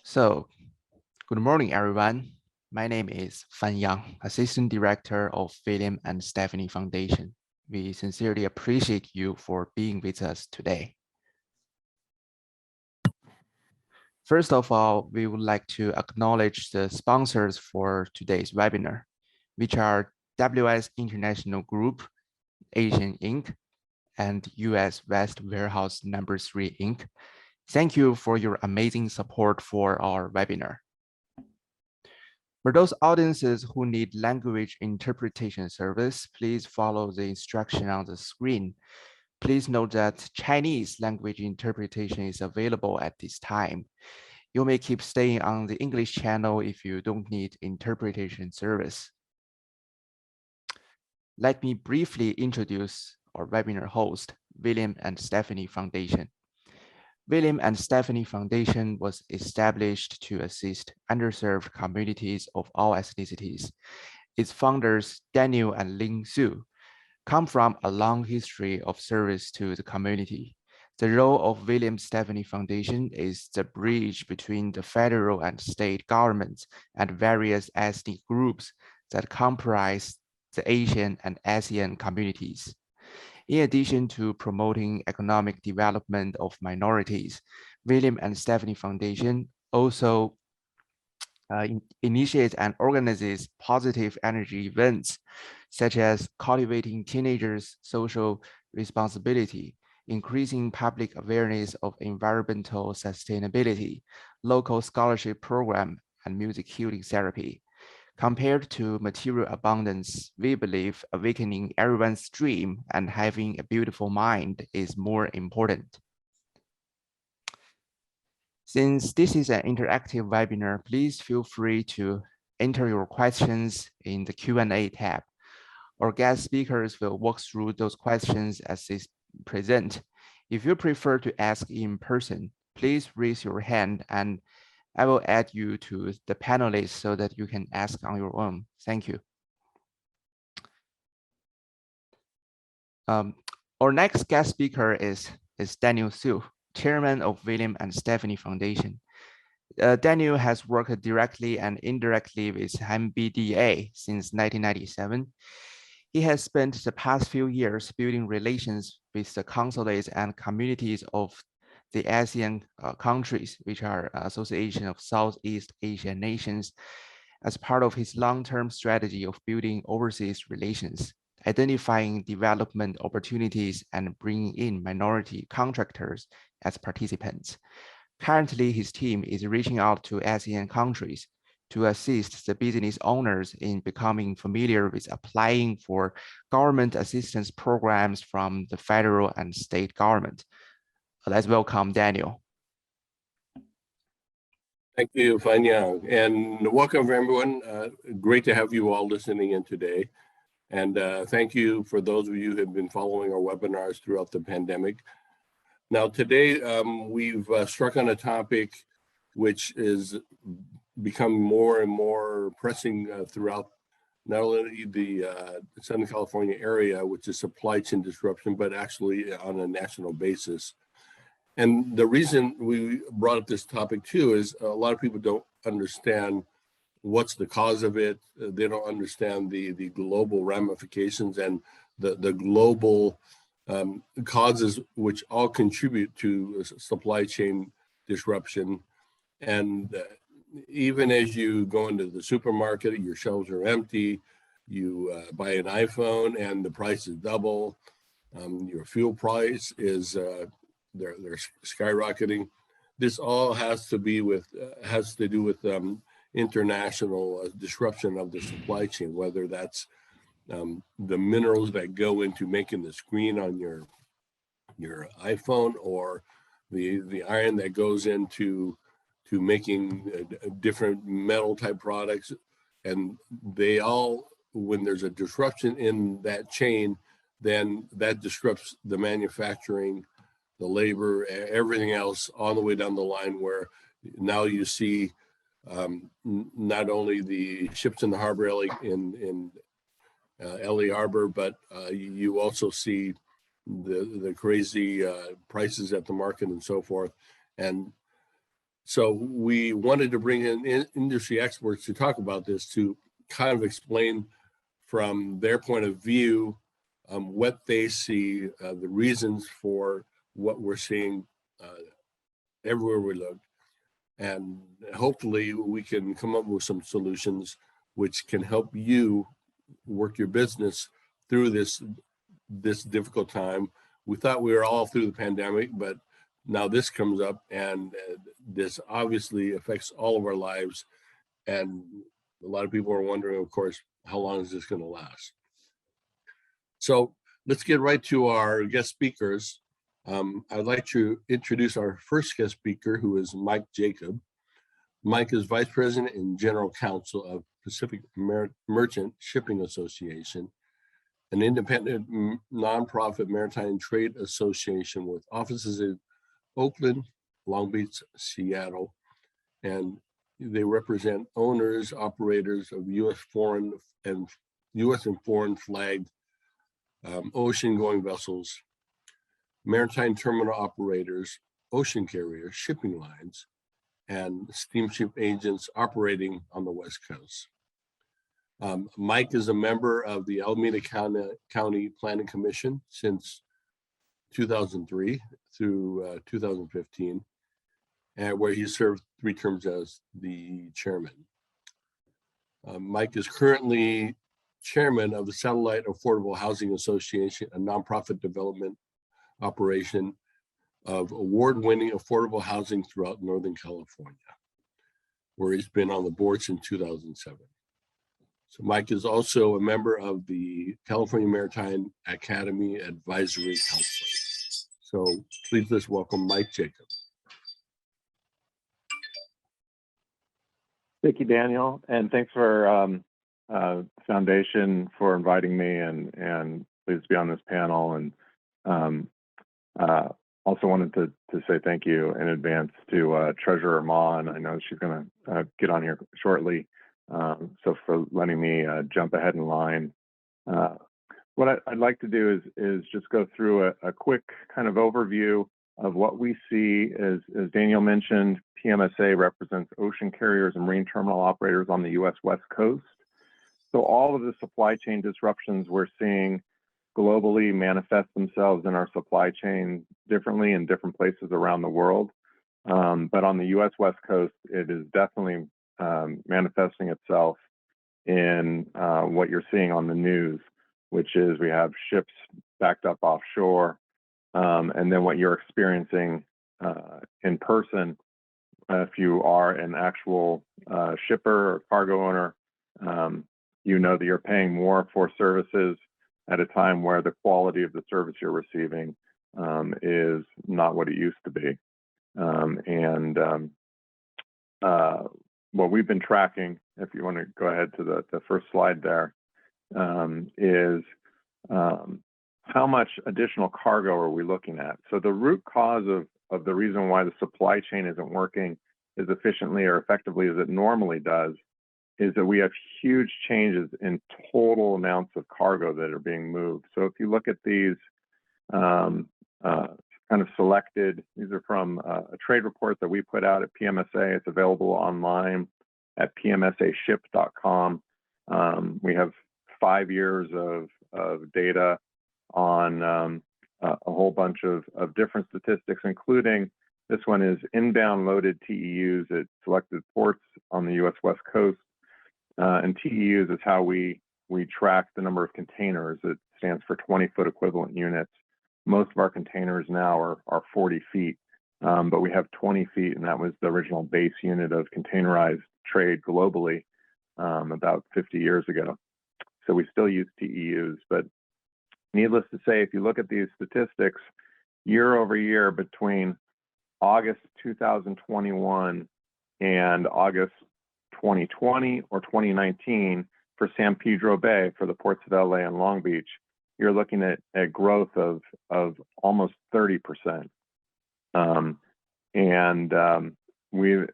So, good morning, everyone. My name is Fan Yang, Assistant Director of William and Stephanie Foundation. We sincerely appreciate you for being with us today. First of all, we would like to acknowledge the sponsors for today's webinar, which are WS International Group, Asian Inc., and US West Warehouse Number 3 Inc. Thank you for your amazing support for our webinar. For those audiences who need language interpretation service, please follow the instruction on the screen. Please note that Chinese language interpretation is available at this time. You may keep staying on the English channel if you don't need interpretation service. Let me briefly introduce our webinar host, William and Stephanie Foundation. William and Stephanie Foundation was established to assist underserved communities of all ethnicities. Its founders, Daniel and Ling Su, come from a long history of service to the community. The role of William Stephanie Foundation is the bridge between the federal and state governments and various ethnic groups that comprise the Asian and ASEAN communities. In addition to promoting economic development of minorities, William and Stephanie Foundation also initiates and organizes positive energy events, such as cultivating teenagers' social responsibility, increasing public awareness of environmental sustainability, local scholarship program, and music healing therapy. Compared to material abundance, we believe awakening everyone's dream and having a beautiful mind is more important. Since this is an interactive webinar, please feel free to enter your questions in the Q&A tab. Our guest speakers will walk through those questions as they present. If you prefer to ask in person, please raise your hand and I will add you to the panelists so that you can ask on your own. Thank you. Our next guest speaker is Daniel Su, Chairman of William and Stephanie Foundation. Daniel has worked directly and indirectly with MBDA since 1997. He has spent the past few years building relations with the consulates and communities of the ASEAN countries, which are Association of Southeast Asian Nations, as part of his long-term strategy of building overseas relations, identifying development opportunities, and bringing in minority contractors as participants. Currently, his team is reaching out to ASEAN countries to assist the business owners in becoming familiar with applying for government assistance programs from the federal and state government. Let's welcome Daniel. Thank you, Fan Yang, and welcome everyone. Great to have you all listening in today. And thank you for those of you who have been following our webinars throughout the pandemic. Now today, we've struck on a topic which is becoming more and more pressing throughout not only the Southern California area, which is supply chain disruption, but actually on a national basis. And the reason we brought up this topic too is a lot of people don't understand what's the cause of it. They don't understand the global ramifications and the global causes which all contribute to supply chain disruption. And even as you go into the supermarket, your shelves are empty, you buy an iPhone and the price is double, your fuel price is they're skyrocketing. This all has to do with international disruption of the supply chain, whether that's the minerals that go into making the screen on your iPhone, or the iron that goes into making different metal type products. And they all, when there's a disruption in that chain, then that disrupts the manufacturing, the labor, everything else on the way down the line, where now you see not only the ships in the harbor in LA Harbor, but you also see the crazy prices at the market and so forth. And So we wanted to bring in industry experts to talk about this, to kind of explain from their point of view what they see, the reasons for what we're seeing everywhere we look. And hopefully we can come up with some solutions which can help you work your business through this difficult time. We thought we were all through the pandemic, but now this comes up, and this obviously affects all of our lives. And a lot of people are wondering, of course, how long is this going to last? So let's get right to our guest speakers. I'd like to introduce our first guest speaker, who is Mike Jacob. Mike is Vice President and General Counsel of Pacific Merchant Shipping Association, an independent nonprofit maritime trade association with offices in Oakland, Long Beach, Seattle, and they represent owners, operators of U.S. and foreign flagged ocean-going vessels, maritime terminal operators, ocean carriers, shipping lines, and steamship agents operating on the West Coast. Mike is a member of the Alameda County Planning Commission since 2003 through 2015, and where he served 3 terms as the chairman. Mike is currently chairman of the Satellite Affordable Housing Association, a nonprofit development operation of award-winning affordable housing throughout Northern California, where he's been on the board since 2007. So Mike is also a member of the California Maritime Academy Advisory Council. So please let's welcome Mike Jacob. Thank you, Daniel, and thanks for Foundation for inviting me, and pleased to be on this panel. And also wanted to say thank you in advance to Treasurer Ma, and I know she's going to get on here shortly. So for letting me jump ahead in line. What I'd like to do is just go through a quick kind of overview of what we see. As Daniel mentioned, PMSA represents ocean carriers and marine terminal operators on the U.S. West Coast. So all of the supply chain disruptions we're seeing globally manifest themselves in our supply chain differently in different places around the world. But on the U.S. West Coast, it is definitely manifesting itself in what you're seeing on the news, which is we have ships backed up offshore, and then what you're experiencing in person, if you are an actual shipper or cargo owner, you know that you're paying more for services at a time where the quality of the service you're receiving is not what it used to be. What we've been tracking, if you want to go ahead to the first slide there, is how much additional cargo are we looking at? So the root cause of the reason why the supply chain isn't working as efficiently or effectively as it normally does is that we have huge changes in total amounts of cargo that are being moved. So if you look at these kind of selected, these are from a trade report that we put out at PMSA. It's available online at pmsaship.com. We have 5 years of data on a whole bunch of different statistics, including this one is inbound loaded TEUs at selected ports on the U.S. West Coast. And TEUs is how we track the number of containers. It stands for 20-foot equivalent units. Most of our containers now are 40 feet, but we have 20 feet, and that was the original base unit of containerized trade globally about 50 years ago. So we still use TEUs, but needless to say, if you look at these statistics, year over year between August 2021 and August 2020 or 2019 for San Pedro Bay, for the ports of LA and Long Beach, you're looking at growth of almost 30%. We've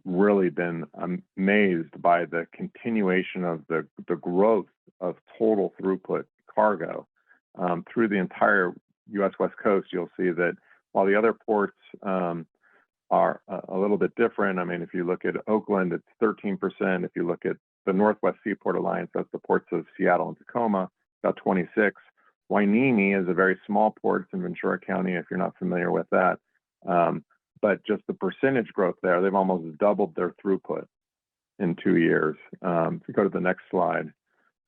really been amazed by the continuation of the growth of total throughput cargo through the entire U.S. West Coast. You'll see that while the other ports are a little bit different. I mean, if you look at Oakland, it's 13%. If you look at the Northwest Seaport Alliance, that's the ports of Seattle and Tacoma, about 26. Hueneme is a very small port. It's in Ventura County, if you're not familiar with that. But just the percentage growth there, they've almost doubled their throughput in 2 years. If you go to the next slide,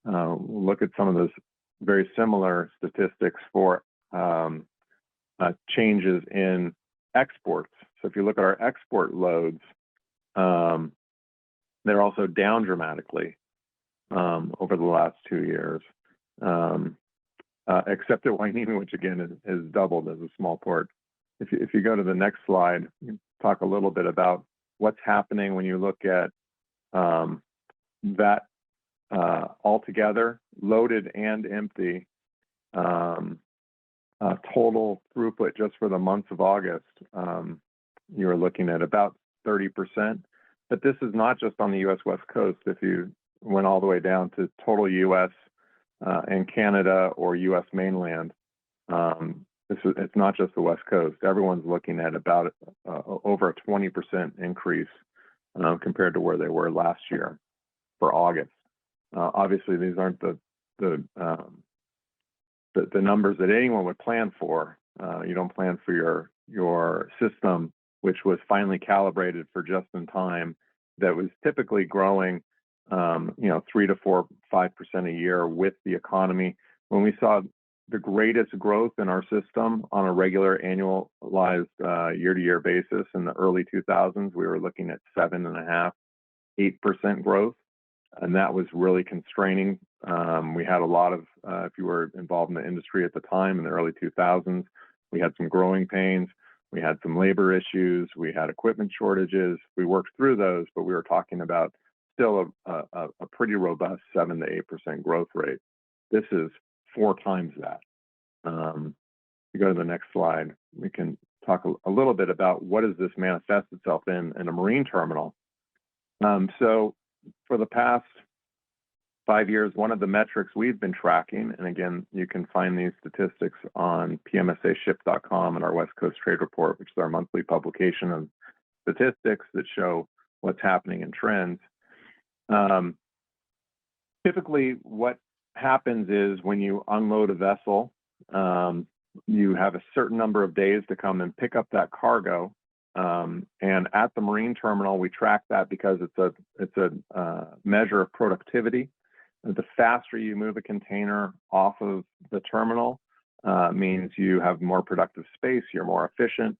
we'll look at some of those very similar statistics for changes in exports. So if you look at our export loads, they're also down dramatically over the last 2 years, except at Hueneme, which again is doubled as a small port. If you go to the next slide, talk a little bit about what's happening when you look at that altogether, loaded and empty, total throughput just for the month of August. You are looking at about 30%, but this is not just on the U.S. West Coast. If you went all the way down to total U.S. And Canada or U.S. mainland, it's not just the West Coast. Everyone's looking at about over a 20% increase compared to where they were last year for August. Obviously, these aren't the numbers that anyone would plan for. You don't plan for your system, which was finally calibrated for just in time, that was typically growing 3 to 4, 5% a year with the economy. When we saw the greatest growth in our system on a regular annualized year-to-year basis in the early 2000s, we were looking at 7.5%, 8% growth, and that was really constraining. We had a lot of, if you were involved in the industry at the time in the early 2000s, we had some growing pains. We had some labor issues. We had equipment shortages. We worked through those, but we were talking about still a pretty robust 7 to 8% growth rate. This is 4 times that. If you go to the next slide, we can talk a little bit about what does this manifest itself in a marine terminal. So for the past 5 years, one of the metrics we've been tracking, and again, you can find these statistics on pmsaship.com and our West Coast Trade Report, which is our monthly publication of statistics that show what's happening in trends. Typically, what happens is when you unload a vessel, you have a certain number of days to come and pick up that cargo. And at the marine terminal, we track that because it's a measure of productivity. The faster you move a container off of the terminal means you have more productive space, you're more efficient,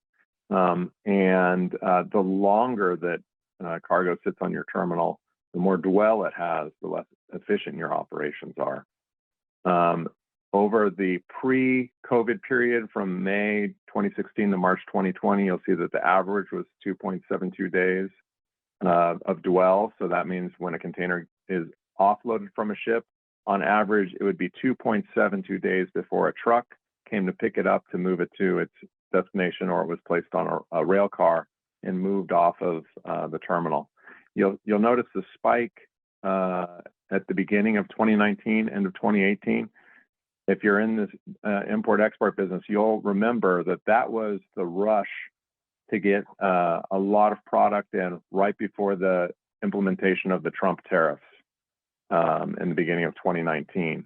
and the longer that cargo sits on your terminal, the more dwell it has, the less efficient your operations are. Over the pre-COVID period from May 2016 to March 2020, you'll see that the average was 2.72 days of dwell. So that means when a container is offloaded from a ship, on average, it would be 2.72 days before a truck came to pick it up to move it to its destination, or it was placed on a rail car and moved off of the terminal. You'll notice the spike at the beginning of 2019, end of 2018. If you're in this import-export business, you'll remember that was the rush to get a lot of product in right before the implementation of the Trump tariffs in the beginning of 2019.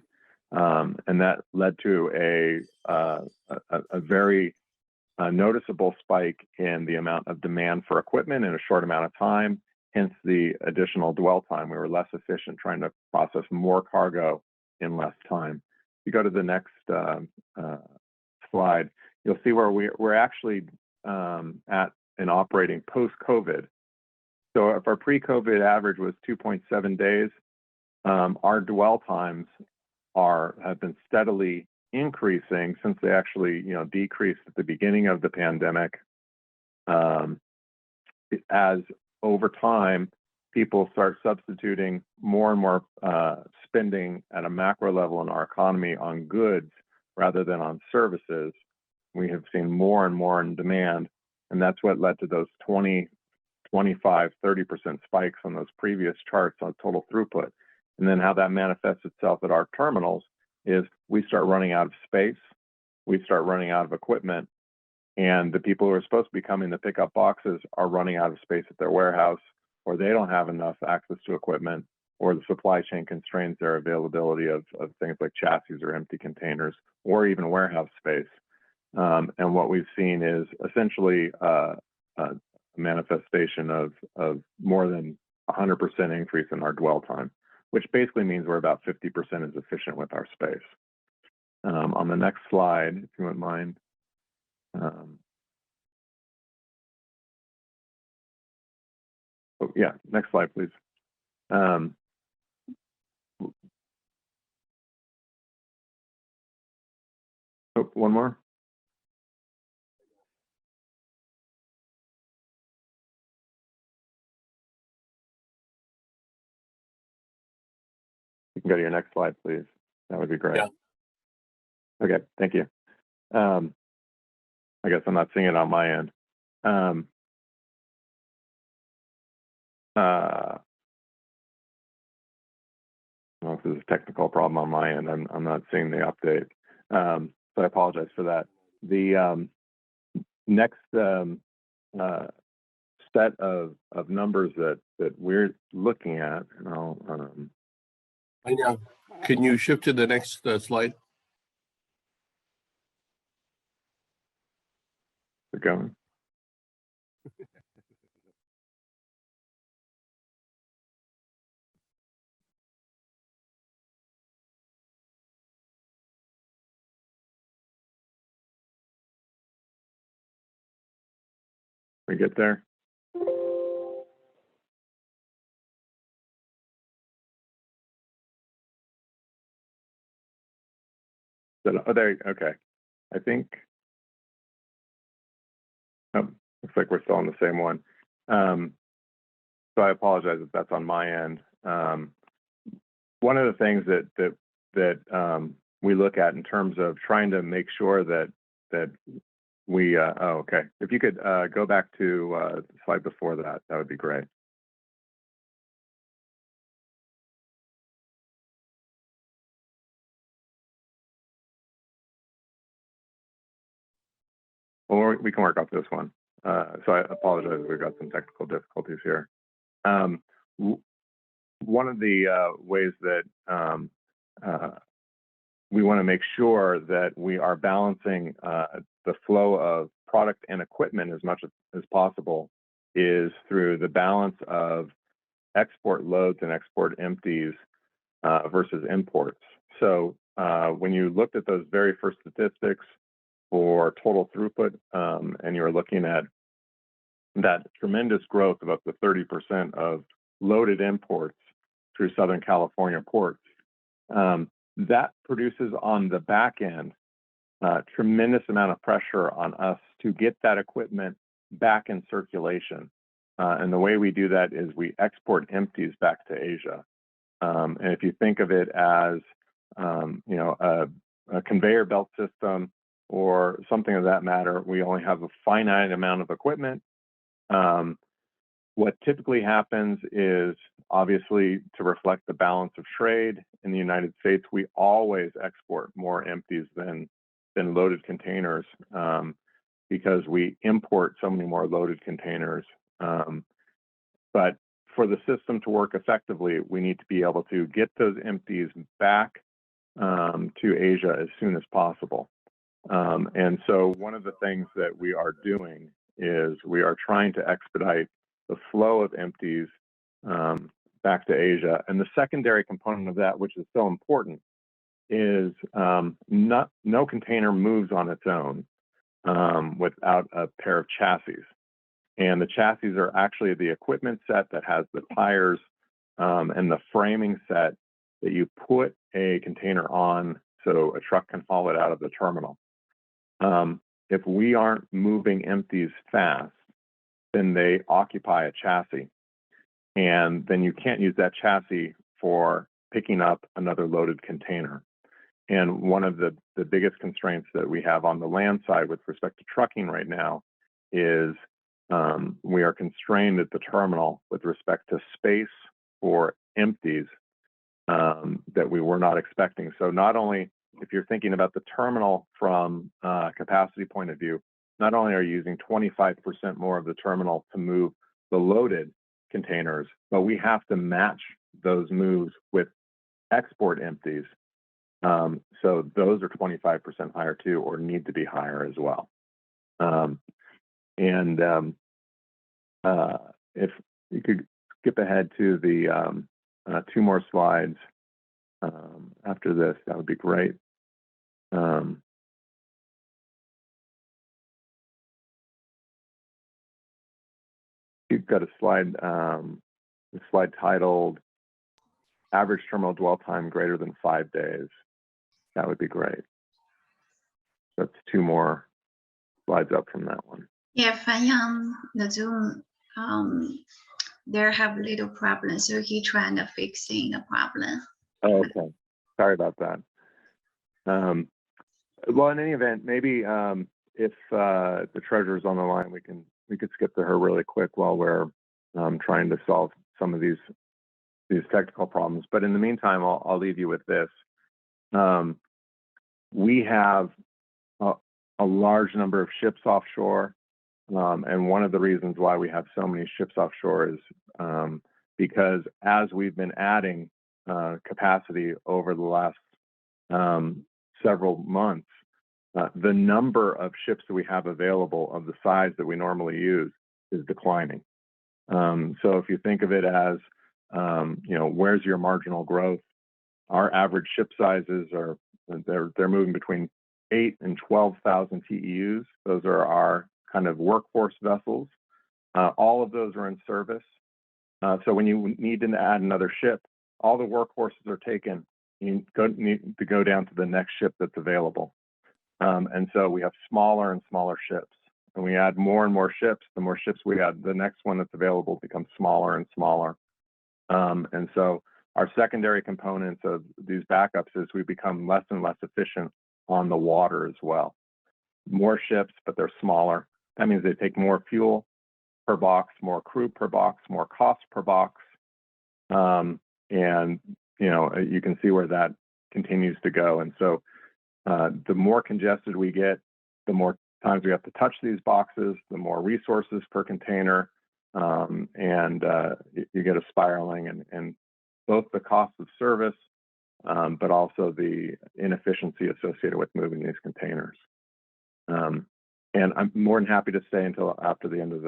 And that led to a very noticeable spike in the amount of demand for equipment in a short amount of time, hence the additional dwell time. We were less efficient trying to process more cargo in less time. If you go to the next slide, you'll see where we're actually at and operating post-COVID. So if our pre-COVID average was 2.7 days, our dwell times have been steadily increasing since they actually decreased at the beginning of the pandemic. As over time, people start substituting more and more spending at a macro level in our economy on goods rather than on services, we have seen more and more in demand. And that's what led to those 20, 25, 30% spikes on those previous charts on total throughput. And then how that manifests itself at our terminals is we start running out of space, we start running out of equipment, And the people who are supposed to be coming to pick up boxes are running out of space at their warehouse, or they don't have enough access to equipment, or the supply chain constrains their availability of things like chassis or empty containers, or even warehouse space. And what we've seen is essentially a manifestation of more than 100% increase in our dwell time, which basically means we're about 50% as efficient with our space. On the next slide, if you wouldn't mind. Oh, yeah, next slide, please. Oh, one more. You can go to your next slide, please. That would be great. Yeah. Okay, thank you. I guess I'm not seeing it on my end. I don't know if there's a technical problem on my end. I'm not seeing the update. So I apologize for that. The next set of numbers that we're looking at, and I'll can you shift to the next slide? we're going. We get there. Oh, there. Okay. I think. Oh, looks like we're still on the same one. So I apologize if that's on my end. One of the things that we look at in terms of trying to make sure that we. Oh, okay. If you could go back to the slide before that, that would be great. Well, we can work off this one. So I apologize. We've got some technical difficulties here. One of the ways that we want to make sure that we are balancing the flow of product and equipment as much as possible is through the balance of export loads and export empties versus imports. So when you looked at those very first statistics for total throughput, and you're looking at that tremendous growth of up to 30% of loaded imports through Southern California ports, that produces on the back end tremendous amount of pressure on us to get that equipment back in circulation. And the way we do that is we export empties back to Asia. And if you think of it as a conveyor belt system or something of that matter, we only have a finite amount of equipment. What typically happens is, obviously, to reflect the balance of trade in the United States, we always export more empties than loaded containers because we import so many more loaded containers. But for the system to work effectively, we need to be able to get those empties back to Asia as soon as possible. And so one of the things that we are doing is we are trying to expedite the flow of empties back to Asia. And the secondary component of that, which is so important, is no container moves on its own without a pair of chassis. And the chassis are actually the equipment set that has the tires and the framing set that you put a container on so a truck can haul it out of the terminal. If we aren't moving empties fast, then they occupy a chassis. And then you can't use that chassis for picking up another loaded container. And one of the biggest constraints that we have on the land side with respect to trucking right now is we are constrained at the terminal with respect to space for empties that we were not expecting. So not only if you're thinking about the terminal from a capacity point of view, not only are you using 25% more of the terminal to move the loaded containers, but we have to match those moves with export empties. So those are 25% higher too, or need to be higher as well. If you could skip ahead to the 2 more slides after this, that would be great. You've got a slide titled "Average Terminal Dwell Time Greater than 5 days." That would be great. That's 2 more slides up from that one. Yeah, Fiona, the Zoom, there have little problem, so he trying to fixing the problem. Oh, okay, sorry about that. Well, in any event, maybe if the treasurer's on the line, we could skip to her really quick while we're trying to solve some of these technical problems. But in the meantime, I'll leave you with this. We have a large number of ships offshore, and one of the reasons why we have so many ships offshore is because as we've been adding capacity over the last several months, the number of ships that we have available of the size that we normally use is declining. So if you think of it as, where's your marginal growth? Our average ship sizes are, they're moving between 8,000 and 12,000 TEUs. Those are our kind of workforce vessels. All of those are in service. So when you need to add another ship, all the workhorses are taken. You need to go down to the next ship that's available. And so we have smaller and smaller ships. And we add more and more ships. The more ships we add, the next one that's available becomes smaller and smaller. And so our secondary components of these backups is we become less and less efficient on the water as well. More ships, but they're smaller. That means they take more fuel per box, more crew per box, more cost per box. And, you can see where that continues to go. And so the more congested we get, the more times we have to touch these boxes, the more resources per container, and you get a spiraling and both the cost of service, but also the inefficiency associated with moving these containers. And I'm more than happy to stay until after the end of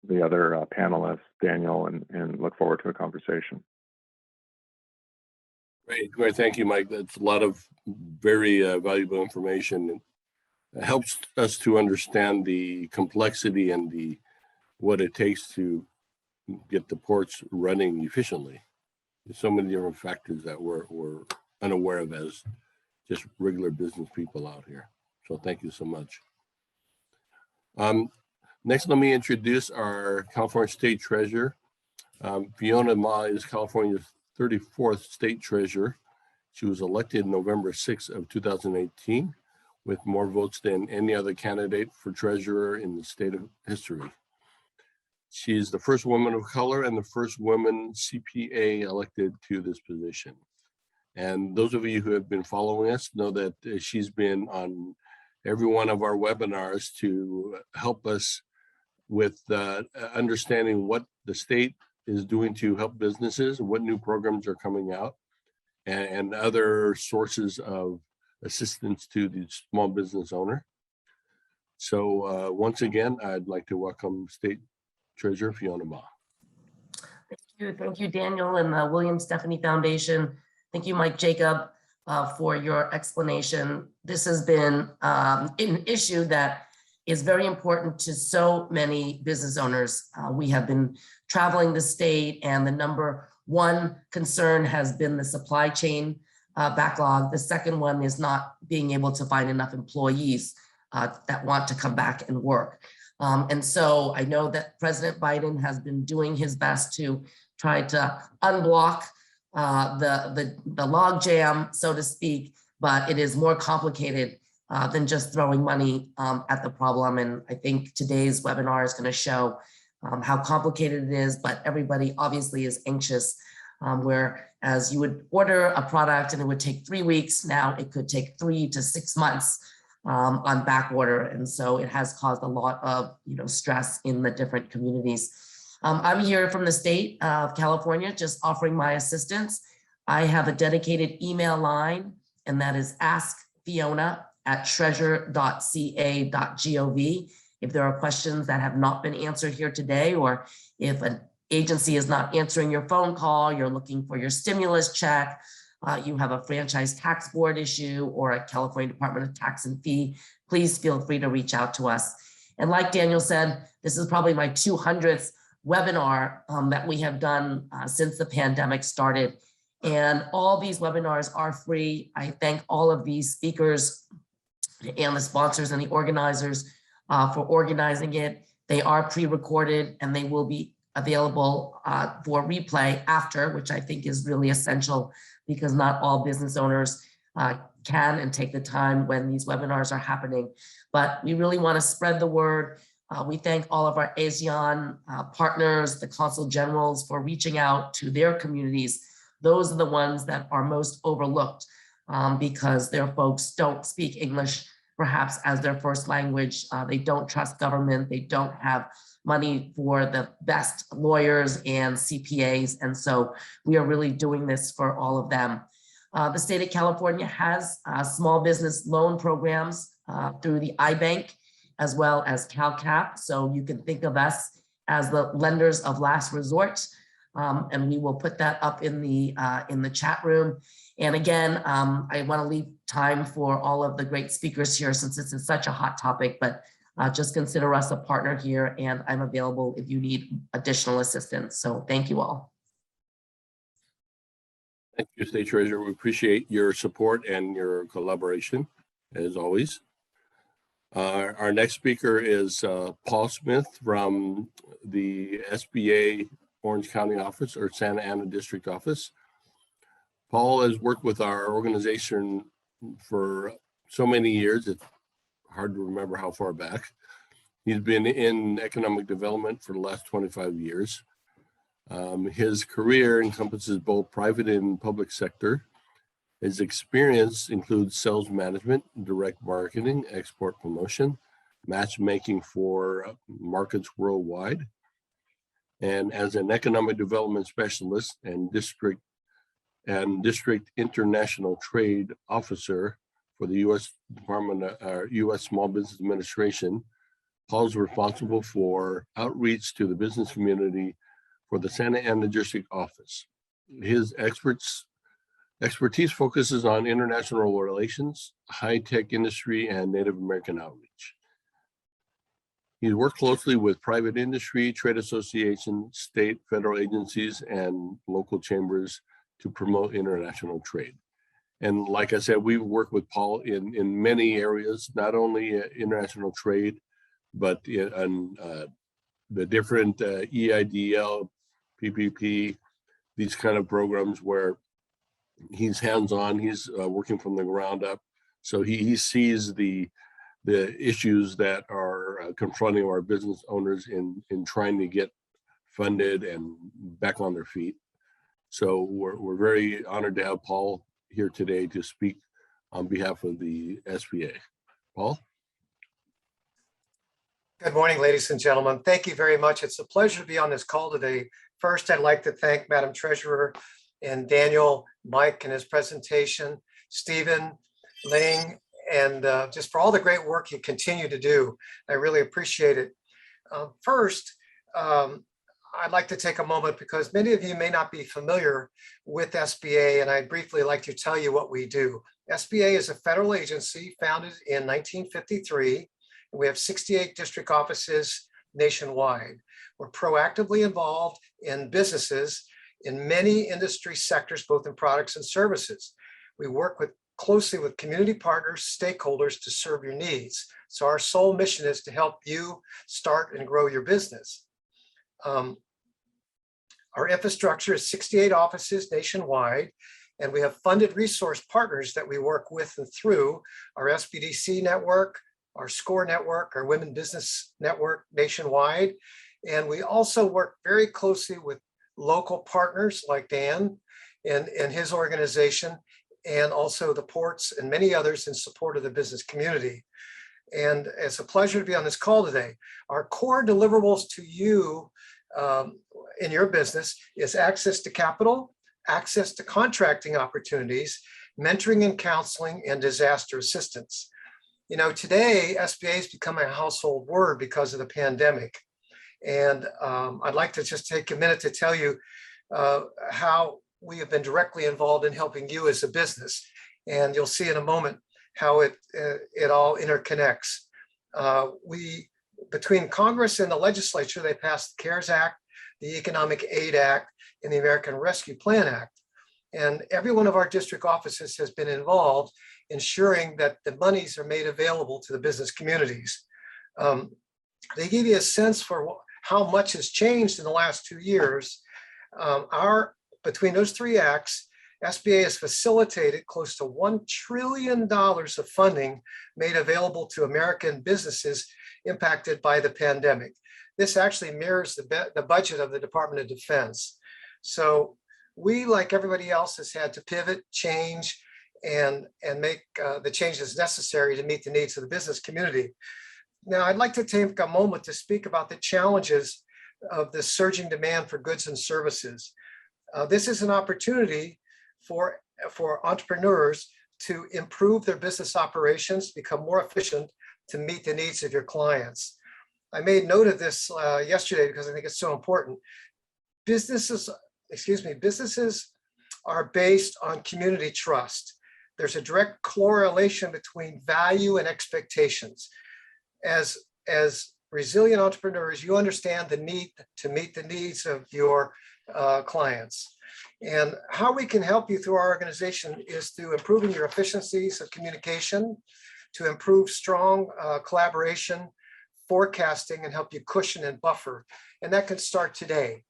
the other panelists, Daniel, and look forward to a conversation. Great. Thank you, Mike. That's a lot of very valuable information. It helps us to understand the complexity and what it takes to get the ports running efficiently. There's so many different factors that we're unaware of as just regular business people out here. So thank you so much. Next, let me introduce our California State Treasurer. Fiona Ma is California's 34th State Treasurer. She was elected November 6th of 2018 with more votes than any other candidate for treasurer in the state of history. She's the first woman of color and the first woman CPA elected to this position. And those of you who have been following us know that she's been on every one of our webinars to help us with understanding what the state is doing to help businesses, what new programs are coming out, and other sources of assistance to the small business owner. So once again, I'd like to welcome State Treasurer Fiona Ma. Thank you, Daniel, and the William Stephanie Foundation. Thank you, Mike Jacob, for your explanation. This has been an issue that is very important to so many business owners. We have been traveling the state, and the number one concern has been the supply chain backlog. The second one is not being able to find enough employees that want to come back and work. And so I know that President Biden has been doing his best to try to unblock the log jam, so to speak, but it is more complicated than just throwing money at the problem. And I think today's webinar is going to show how complicated it is, but everybody obviously is anxious, whereas you would order a product and it would take 3 weeks, now it could take 3 to 6 months on back order. And so it has caused a lot of stress in the different communities. I'm here from the state of California, just offering my assistance. I have a dedicated email line, and that is askfiona@treasure.ca.gov. If there are questions that have not been answered here today, or if an agency is not answering your phone call, you're looking for your stimulus check, you have a franchise tax board issue or a California Department of Tax and Fee, please feel free to reach out to us. And like Daniel said, this is probably my 200th webinar that we have done since the pandemic started. And all these webinars are free. I thank all of these speakers and the sponsors and the organizers for organizing it. They are pre-recorded and they will be available for replay after, which I think is really essential because not all business owners can and take the time when these webinars are happening. But we really want to spread the word. We thank all of our ASEAN partners, the consul generals, for reaching out to their communities. Those are the ones that are most overlooked because their folks don't speak English perhaps as their first language. They don't trust government. They don't have money for the best lawyers and CPAs. And so we are really doing this for all of them. The state of California has small business loan programs through the iBank as well as CalCap. So you can think of us as the lenders of last resort. And we will put that up in the chat room. And again, I want to leave time for all of the great speakers here since this is such a hot topic, but just consider us a partner here and I'm available if you need additional assistance. So thank you all. Thank you, State Treasurer. We appreciate your support and your collaboration as always. Our next speaker is Paul Smith from the SBA Orange County office or Santa Ana District office. Paul has worked with our organization for so many years, it's hard to remember how far back. He's been in economic development for the last 25 years. His career encompasses both private and public sector. His experience includes sales management, direct marketing, export promotion, matchmaking for markets worldwide. And as an economic development specialist and district international trade officer for the U.S. U.S. Small Business Administration, Paul's responsible for outreach to the business community for the Santa Ana District office. His expertise focuses on international relations, high-tech industry, and Native American outreach. He's worked closely with private industry, trade associations, state, federal agencies, and local chambers to promote international trade. And like I said, we've worked with Paul in many areas, not only international trade, but in the different EIDL, PPP, these kind of programs where he's hands-on, he's working from the ground up. So he sees the issues that are confronting our business owners in trying to get funded and back on their feet. So we're very honored to have Paul here today to speak on behalf of the SBA. Paul? Good morning, ladies and gentlemen. Thank you very much. It's a pleasure to be on this call today. First, I'd like to thank Madam Treasurer and Daniel, Mike and his presentation, Stephen, Ling, and just for all the great work you continue to do. I really appreciate it. First, I'd like to take a moment because many of you may not be familiar with SBA, and I'd briefly like to tell you what we do. SBA is a federal agency founded in 1953, and we have 68 district offices nationwide. We're proactively involved in businesses in many industry sectors, both in products and services. We work closely with community partners, stakeholders to serve your needs. So our sole mission is to help you start and grow your business. Our infrastructure is 68 offices nationwide, and we have funded resource partners that we work with and through our SBDC network, our SCORE network, our Women Business Network nationwide. And we also work very closely with local partners like Dan and his organization, and also the ports and many others in support of the business community. And it's a pleasure to be on this call today. Our core deliverables to you in your business is access to capital, access to contracting opportunities, mentoring and counseling, and disaster assistance. You know, today, SBA has become a household word because of the pandemic. And I'd like to just take a minute to tell you how we have been directly involved in helping you as a business. And you'll see in a moment how it all interconnects. Between Congress and the legislature, they passed the CARES Act, the Economic Aid Act, and the American Rescue Plan Act. And every one of our district offices has been involved, ensuring that the monies are made available to the business communities. They give you a sense for how much has changed in the last 2 years. Between those three acts, SBA has facilitated close to $1 trillion of funding made available to American businesses impacted by the pandemic. This actually mirrors the budget of the Department of Defense. So we, like everybody else, has had to pivot, change, and make the changes necessary to meet the needs of the business community. Now, I'd like to take a moment to speak about the challenges of the surging demand for goods and services. This is an opportunity for entrepreneurs to improve their business operations, become more efficient to meet the needs of your clients. I made note of this yesterday because I think it's so important. Businesses are based on community trust. There's a direct correlation between value and expectations. As resilient entrepreneurs, you understand the need to meet the needs of your clients. And how we can help you through our organization is through improving your efficiencies of communication, to improve strong collaboration, forecasting, and help you cushion and buffer. And that can start today.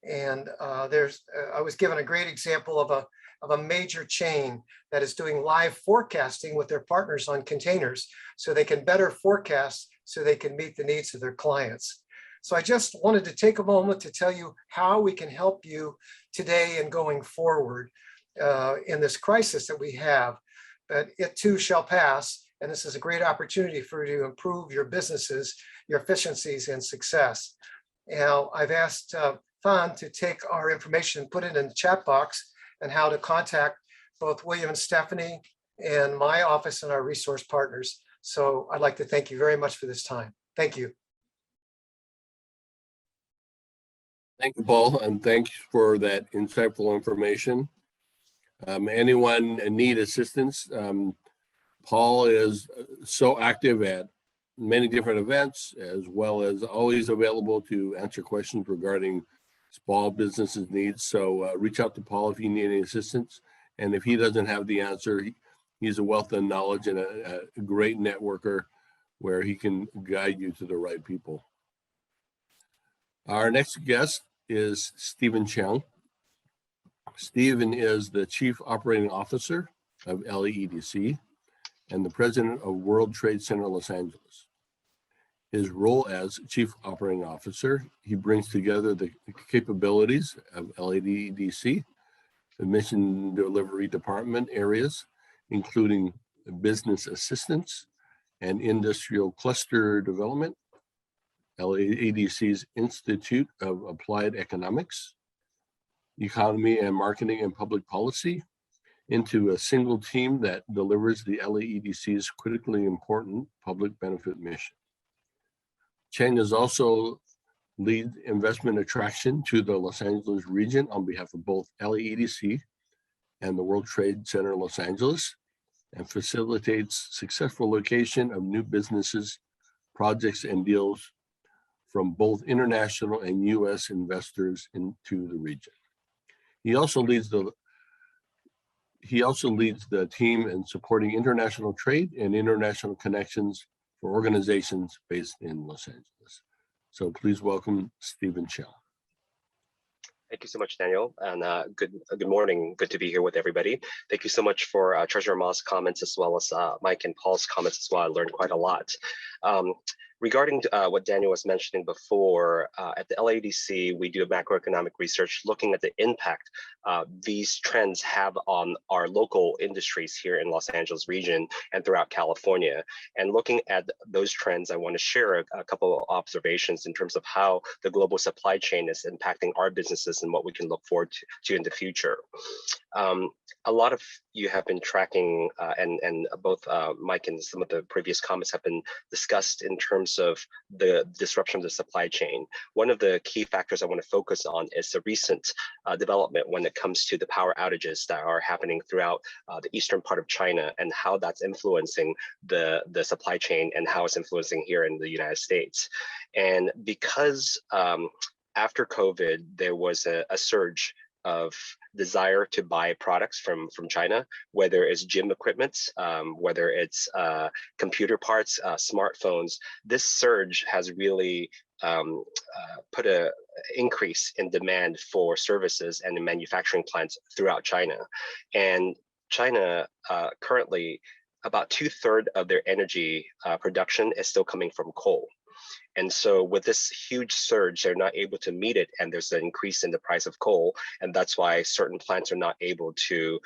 And I was given a great example of a major chain that is doing live forecasting with their partners on containers so they can better forecast so they can meet the needs of their clients. So I just wanted to take a moment to tell you how we can help you today and going forward in this crisis that we have. But it too shall pass. And this is a great opportunity for you to improve your businesses, your efficiencies, and success. Now, I've asked Fan to take our information and put it in the chat box and how to contact both William and Stephanie and my office and our resource partners. So I'd like to thank you very much for this time. Thank you. Thank you, Paul, and thanks for that insightful information. Anyone need assistance? Paul is so active at many different events, as well as always available to answer questions regarding small businesses' needs. So reach out to Paul if you need any assistance. And if he doesn't have the answer, he's a wealth of knowledge and a great networker where he can guide you to the right people. Our next guest is Stephen Cheung. Stephen is the Chief Operating Officer of LEEDC and the President of World Trade Center Los Angeles. His role as Chief Operating Officer, he brings together the capabilities of LEEDC, the Mission Delivery Department areas, including business assistance and industrial cluster development, LEEDC's Institute of Applied Economics, Economy and Marketing and Public Policy, into a single team that delivers the LEEDC's critically important public benefit mission. Cheng is also lead investment attraction to the Los Angeles region on behalf of both LEEDC and the World Trade Center Los Angeles, and facilitates successful location of new businesses, projects, and deals from both international and US investors into the region. He also leads the team in supporting international trade and international connections for organizations based in Los Angeles. So please welcome Stephen Cheung. Thank you so much, Daniel, and good morning. Good to be here with everybody. Thank you so much for Treasurer Ma's comments, as well as Mike and Paul's comments as well. I learned quite a lot. Regarding what Daniel was mentioning before, at the LADC, we do a macroeconomic research looking at the impact these trends have on our local industries here in Los Angeles region and throughout California. And looking at those trends, I want to share a couple of observations in terms of how the global supply chain is impacting our businesses and what we can look forward to in the future. A lot of you have been tracking, and both Mike and some of the previous comments have been discussed in terms of the disruption of the supply chain. One of the key factors I want to focus on is the recent development when it comes to the power outages that are happening throughout the eastern part of China and how that's influencing the supply chain and how it's influencing here in the United States. And because after COVID, there was a surge of desire to buy products from China, whether it's gym equipment, whether it's computer parts, smartphones. This surge has really put an increase in demand for services and in manufacturing plants throughout China. And China currently, about 2/3 of their energy production is still coming from coal. And so with this huge surge, they're not able to meet it, and there's an increase in the price of coal, and that's why certain plants are not able to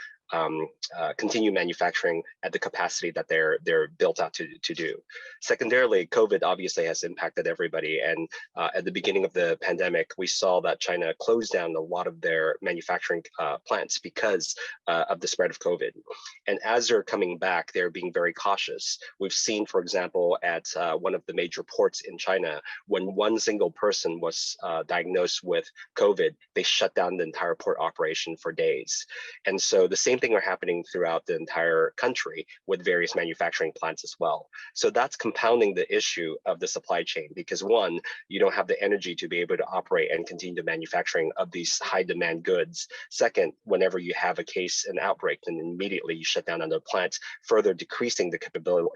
continue manufacturing at the capacity that they're built out to do. Secondarily, COVID obviously has impacted everybody, and at the beginning of the pandemic, we saw that China closed down a lot of their manufacturing plants because of the spread of COVID. And as they're coming back, they're being very cautious. We've seen, for example, at one of the major ports in China, when one single person was diagnosed with COVID, they shut down the entire port operation for days. And so the same thing are happening throughout the entire country with various manufacturing plants as well. So that's compounding the issue of the supply chain, because one, you don't have the energy to be able to operate and continue the manufacturing of these high demand goods. Second, whenever you have a case, an outbreak, then immediately you shut down other plants, further decreasing the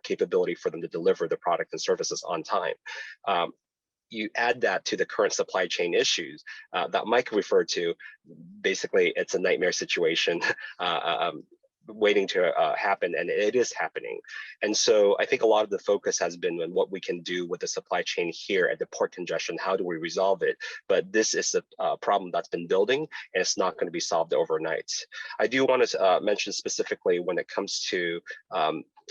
capability for them to deliver the product and services on time. You add that to the current supply chain issues that Mike referred to. Basically, it's a nightmare situation waiting to happen, and it is happening. And so I think a lot of the focus has been on what we can do with the supply chain here at the port congestion. How do we resolve it? But this is a problem that's been building, and it's not going to be solved overnight. I do want to mention specifically when it comes to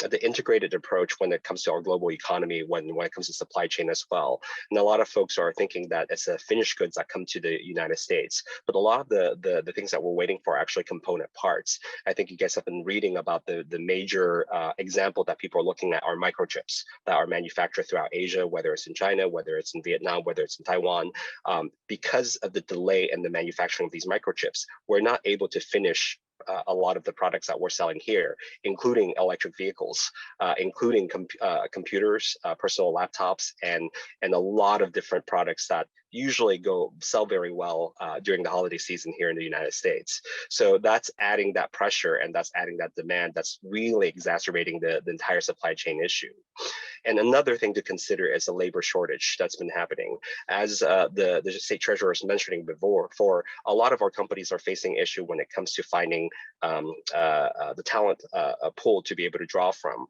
the integrated approach when it comes to our global economy, when it comes to supply chain as well. And a lot of folks are thinking that it's the finished goods that come to the United States, but a lot of the things that we're waiting for are actually component parts. I think you guys have been reading about the major example that people are looking at are microchips that are manufactured throughout Asia, whether it's in China, whether it's in Vietnam, whether it's in Taiwan. Because of the delay in the manufacturing of these microchips, we're not able to finish a lot of the products that we're selling here, including electric vehicles, including computers, personal laptops, and a lot of different products that usually sell very well during the holiday season here in the United States. So that's adding that pressure, and that's adding that demand that's really exacerbating the entire supply chain issue. And another thing to consider is the labor shortage that's been happening. As the state treasurer was mentioning before, for a lot of our companies are facing issue when it comes to finding the talent pool to be able to draw from.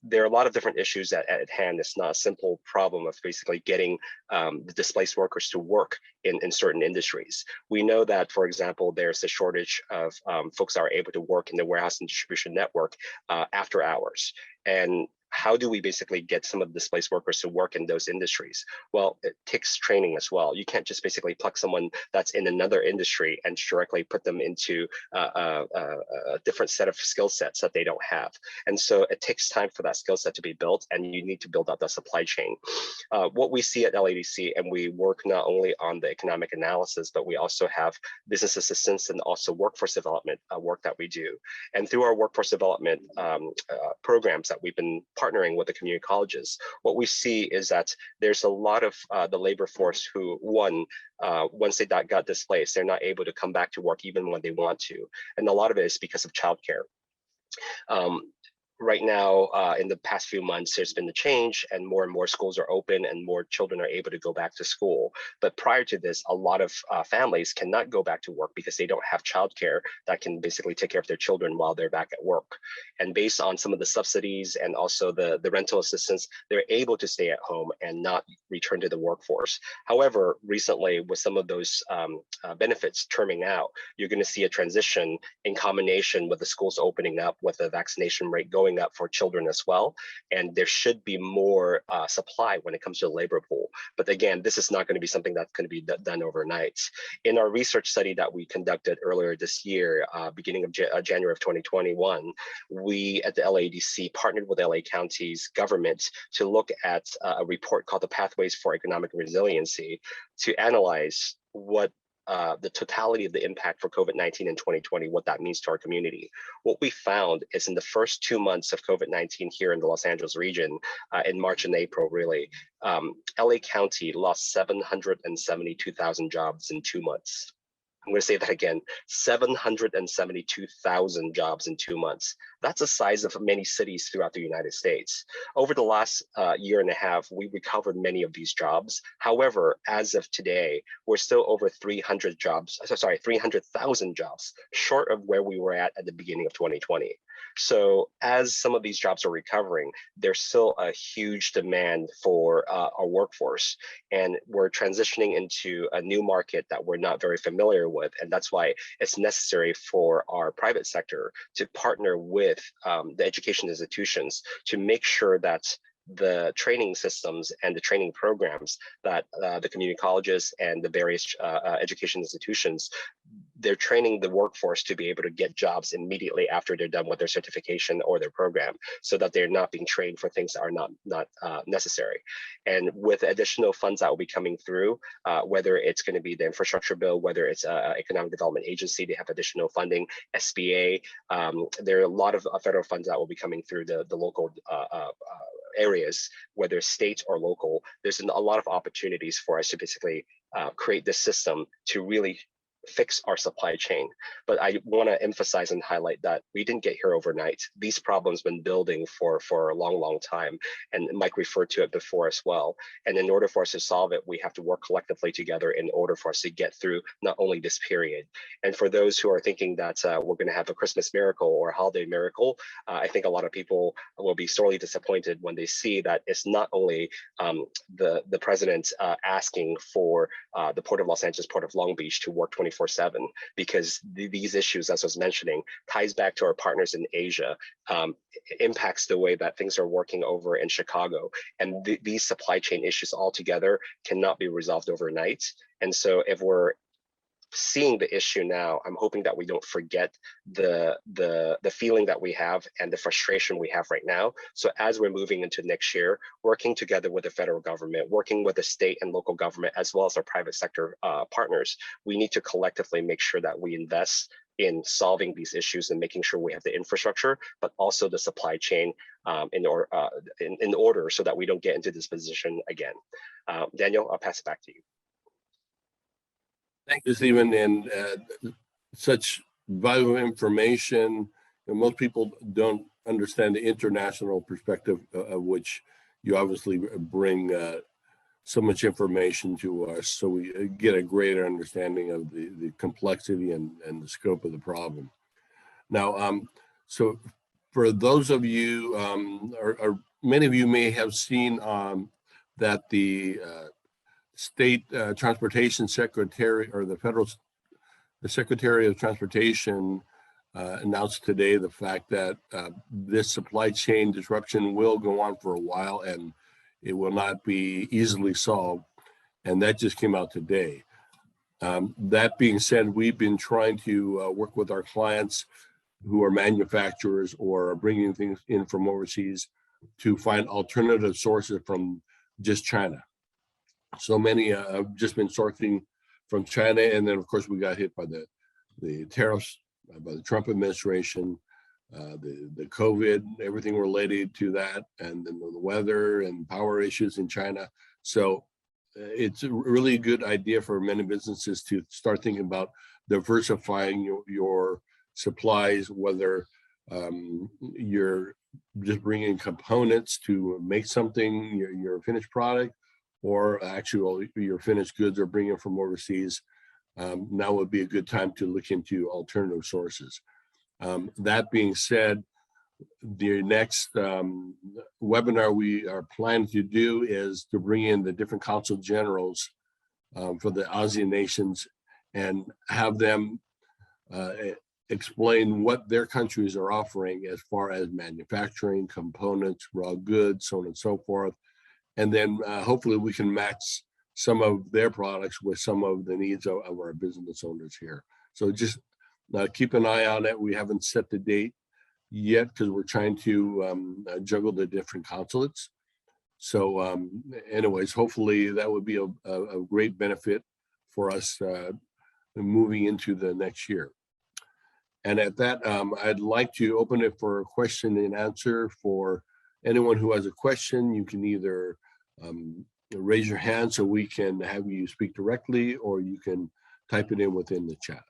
There are a lot of different issues at hand. It's not a simple problem of basically getting the displaced workers to work in certain industries. We know that, for example, there's a shortage of folks that are able to work in the warehouse and distribution network after hours. And how do we basically get some of the displaced workers to work in those industries? Well, it takes training as well. You can't just basically pluck someone that's in another industry and directly put them into a different set of skill sets that they don't have. And so it takes time for that skill set to be built, and you need to build out the supply chain. What we see at LADC, and we work not only on the economic analysis, but we also have business assistance and also workforce development work that we do. And through our workforce development programs that we've been partnering with the community colleges, what we see is that there's a lot of the labor force who, once they got displaced, they're not able to come back to work even when they want to. And a lot of it is because of childcare. right now, in the past few months, there's been a change and more schools are open and more children are able to go back to school. But prior to this, a lot of families cannot go back to work because they don't have childcare that can basically take care of their children while they're back at work. And based on some of the subsidies and also the rental assistance, they're able to stay at home and not return to the workforce. However, recently with some of those benefits terming out, you're going to see a transition in combination with the schools opening up, with the vaccination rate going up for children as well. And there should be more supply when it comes to the labor pool. But again, this is not going to be something that's going to be done overnight. In our research study that we conducted earlier this year, beginning of January of 2021, we at the LADC partnered with LA County's government to look at a report called the Pathways for Economic Resiliency to analyze what the totality of the impact for COVID-19 in 2020, what that means to our community. What we found is in the first 2 months of COVID-19 here in the Los Angeles region, in March and April, really, LA County lost 772,000 jobs in 2 months. I'm going to say that again, 772,000 jobs in 2 months. That's the size of many cities throughout the United States. Over the last year and a half, we recovered many of these jobs. However, as of today, we're still over 300,000 jobs short of where we were at the beginning of 2020. So as some of these jobs are recovering, there's still a huge demand for our workforce. And we're transitioning into a new market that we're not very familiar with. And that's why it's necessary for our private sector to partner with the education institutions to make sure that the training systems and the training programs that the community colleges and the various education institutions, they're training the workforce to be able to get jobs immediately after they're done with their certification or their program, so that they're not being trained for things that are not necessary. And with additional funds that will be coming through, whether it's going to be the infrastructure bill, whether it's Economic Development Agency, they have additional funding, SBA, there are a lot of federal funds that will be coming through the local areas, whether state or local. There's a lot of opportunities for us to basically create this system to really fix our supply chain. But I want to emphasize and highlight that we didn't get here overnight. These problems been building for a long time, and Mike referred to it before as well. And in order for us to solve it, we have to work collectively together in order for us to get through not only this period. And for those who are thinking that we're going to have a Christmas miracle or a holiday miracle, I think a lot of people will be sorely disappointed when they see that it's not only the president asking for the Port of Los Angeles, Port of Long Beach to work 24/7, because these issues, as I was mentioning, ties back to our partners in Asia, impacts the way that things are working over in Chicago. And these supply chain issues altogether cannot be resolved overnight. And so if we're seeing the issue now, I'm hoping that we don't forget the feeling that we have and the frustration we have right now. So as we're moving into next year, working together with the federal government, working with the state and local government, as well as our private sector partners, we need to collectively make sure that we invest in solving these issues and making sure we have the infrastructure, but also the supply chain in order so that we don't get into this position again. Daniel, I'll pass it back to you. Thank you, Stephen, and such valuable information. And most people don't understand the international perspective of which you obviously bring so much information to us, so we get a greater understanding of the complexity and the scope of the problem. Now, so for those of you, or many of you may have seen that the State Transportation Secretary, or the Secretary of Transportation announced today the fact that this supply chain disruption will go on for a while and it will not be easily solved. And that just came out today. That being said, we've been trying to work with our clients who are manufacturers or are bringing things in from overseas to find alternative sources from just China. So many have just been sourcing from China, and then of course we got hit by the tariffs by the Trump administration, the COVID, everything related to that, and then the weather and power issues in China. So it's a really good idea for many businesses to start thinking about diversifying your supplies, whether you're just bringing components to make something, your finished product, or actually your finished goods are bringing from overseas, now would be a good time to look into alternative sources. That being said, the next webinar we are planning to do is to bring in the different consul generals for the ASEAN nations and have them explain what their countries are offering as far as manufacturing, components, raw goods, so on and so forth. And then hopefully we can match some of their products with some of the needs of our business owners here. So just keep an eye on it. We haven't set the date yet because we're trying to juggle the different consulates. So anyways, hopefully that would be a great benefit for us moving into the next year. And at that, I'd like to open it for a question and answer for anyone who has a question. You can either raise your hand so we can have you speak directly, or you can type it in within the chat.